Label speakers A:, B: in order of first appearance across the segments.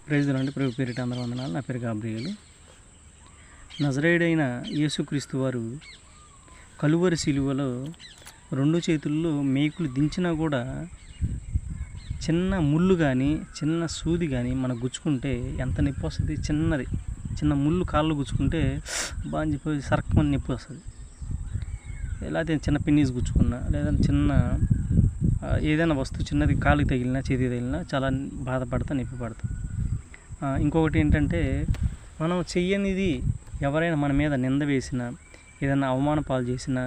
A: Praise the lord. ప్రభు పేరిట అందరూ వందనాలు. నా పేరు గాబ్రియేలు. నజరేయుడైన యేసుక్రీస్తు వారు కలువరి శిలువలో 2 చేతుల్లో మేకులు దించినా కూడా చిన్న ముళ్ళు కానీ చిన్న సూది కానీ మనకు గుచ్చుకుంటే ఎంత నొప్పి వస్తుంది. చిన్న ముళ్ళు కాళ్ళు గుచ్చుకుంటే బాగా చెప్పి సరక్కమని నొప్పి వస్తుంది. లేకపోతే చిన్న పిన్నీస్ గుచ్చుకున్నా లేదా చిన్న ఏదైనా వస్తువు చిన్నది కాలుకి తగిలినా చేతికి తగిలినా చాలా బాధపడతా, నొప్పి పడతా. ఇంకొకటి ఏంటంటే, మనం చెయ్యనిది ఎవరైనా మన మీద నింద వేసినా ఏదైనా అవమాన పాలు చేసినా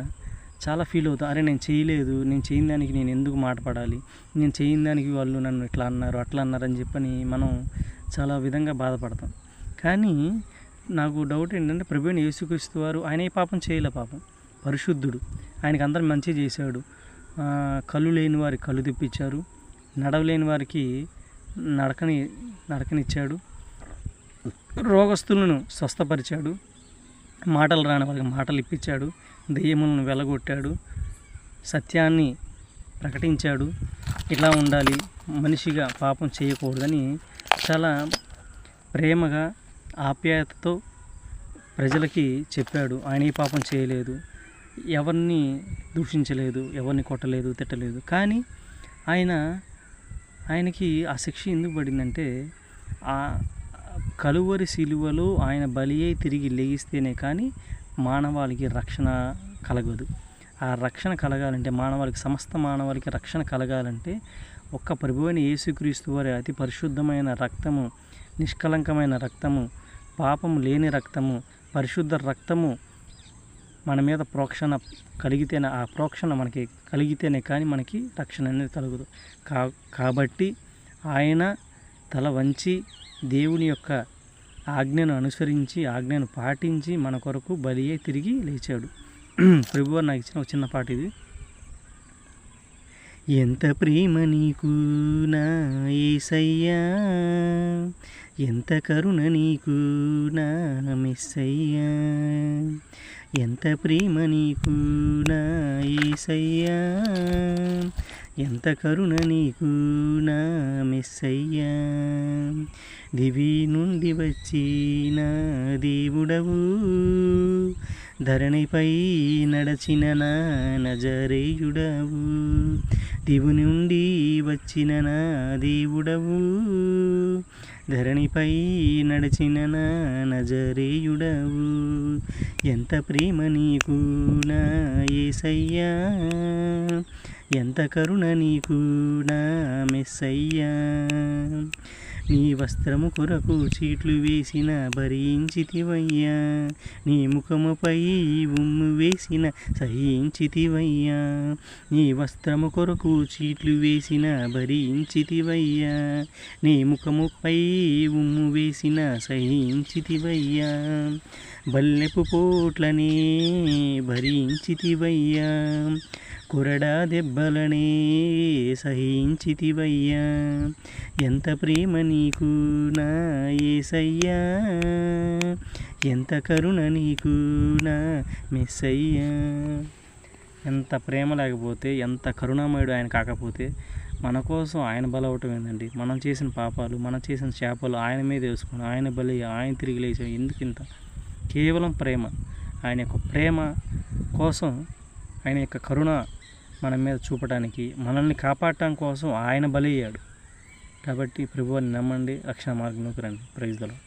A: చాలా ఫీల్ అవుతాం. అరే నేను చేయలేదు, నేను చేయని దానికి నేను ఎందుకు మాట పడాలి, నేను చేయని దానికి వాళ్ళు నన్ను ఇట్లా అన్నారు అట్లా అన్నారని చెప్పని మనం చాలా విధంగా బాధపడతాం. కానీ నాకు డౌట్ ఏంటంటే, ప్రభువైన యేసుక్రీస్తు వారు ఆయన ఏ పాపం చేయలే. పాపం పరిశుద్ధుడు, ఆయనకి అందరూ మంచి చేశాడు. కళ్ళు లేని వారికి కళ్ళు తెప్పించారు, నడవలేని వారికి నడకనిచ్చాడు, రోగస్తులను స్వస్థపరిచాడు, మాటలు రాని వారికి మాటలు ఇప్పించాడు, దెయ్యములను వెలగొట్టాడు, సత్యాన్ని ప్రకటించాడు. ఇలా ఉండాలి, మనిషిగా పాపం చేయకూడదని చాలా ప్రేమగా ఆప్యాయతతో ప్రజలకి చెప్పాడు. ఆయన ఏ పాపం చేయలేదు, ఎవరిని దూషించలేదు, ఎవరిని కొట్టలేదు, తిట్టలేదు. కానీ ఆయనకి ఆ శిక్ష ఎందుకు పడిందంటే, ఆ కలువరి శిలువలో ఆయన బలి అయి తిరిగి లేగిస్తేనే కానీ మానవాళికి రక్షణ కలగదు. ఆ రక్షణ కలగాలంటే సమస్త మానవాళికి రక్షణ కలగాలంటే ఒక్క ప్రభువైన యేసుక్రీస్తు వారి అతి పరిశుద్ధమైన రక్తము, నిష్కలంకమైన రక్తము, పాపము లేని రక్తము, పరిశుద్ధ రక్తము మన మీద ప్రోక్షణ కలిగితేనే, ఆ ప్రోక్షణ మనకి కలిగితేనే కానీ మనకి రక్షణ అనేది కలగదు. కాబట్టి ఆయన తల వంచి దేవుని యొక్క ఆజ్ఞను అనుసరించి, ఆజ్ఞను పాటించి మన కొరకు బలి అయి తిరిగి లేచాడు. ప్రభువు నాకు ఇచ్చిన ఒక చిన్న పాట ఇది. ఎంత ప్రేమ నీకు నా యేసయ్యా, ఎంత కరుణ నీకు నా మెస్సయ్యా, ఎంత ప్రేమ నీకు నా యేసయ్యా, ఎంత కరుణ నీకు నా మెస్సయ్యా, దివి నుండి వచ్చిన దేవుడవు, ధరణిపై నడచిన నా నజరేయుడవు, దివు నుండి వచ్చిన నా దేవుడవు, ధరణిపై నడిచిన నా నజరేయుడవు, ఎంత ప్రేమ నీకు నా యేసయ్యా, ఎంత కరుణ నీకు నా మెస్సయ్యా, నీ వస్త్రము కొరకు చీట్లు వేసిన భరించితివయ్యా, నీ ముఖముపై ఉమ్ము వేసిన సహించితివయ్యా, నీ వస్త్రము కొరకు చీట్లు వేసిన భరించితివయ్యా, నీ ముఖముపై ఉమ్ము వేసిన సహించితివయ్యా, బల్లెపు పోట్లనే భరించితివయ్యా, కొరడా దెబ్బలనే సహించితివయ్యా, ఎంత ప్రేమ నీకు నా యేసయ్యా, ఎంత కరుణ నీకు నా మెస్సయ్యా. ఎంత ప్రేమ లేకపోతే, ఎంత కరుణామయుడు ఆయన కాకపోతే మన కోసం ఆయన బలవటం ఏందండి. మనం చేసిన పాపాలు, మనం చేసిన శాపాలు ఆయన మీద వేసుకుని ఆయన బలి, ఆయన తిరిగి లేచాం. ఎందుకు ఇంత? కేవలం ప్రేమ. ఆయన యొక్క ప్రేమ కోసం, ఆయన యొక్క కరుణ మన మీద చూపడానికి, మనల్ని కాపాడటం కోసం ఆయన బలి అయ్యాడు. కాబట్టి ప్రభువుని నమ్మండి, రక్షణ మార్గంలోకి రండి. Praise the lord.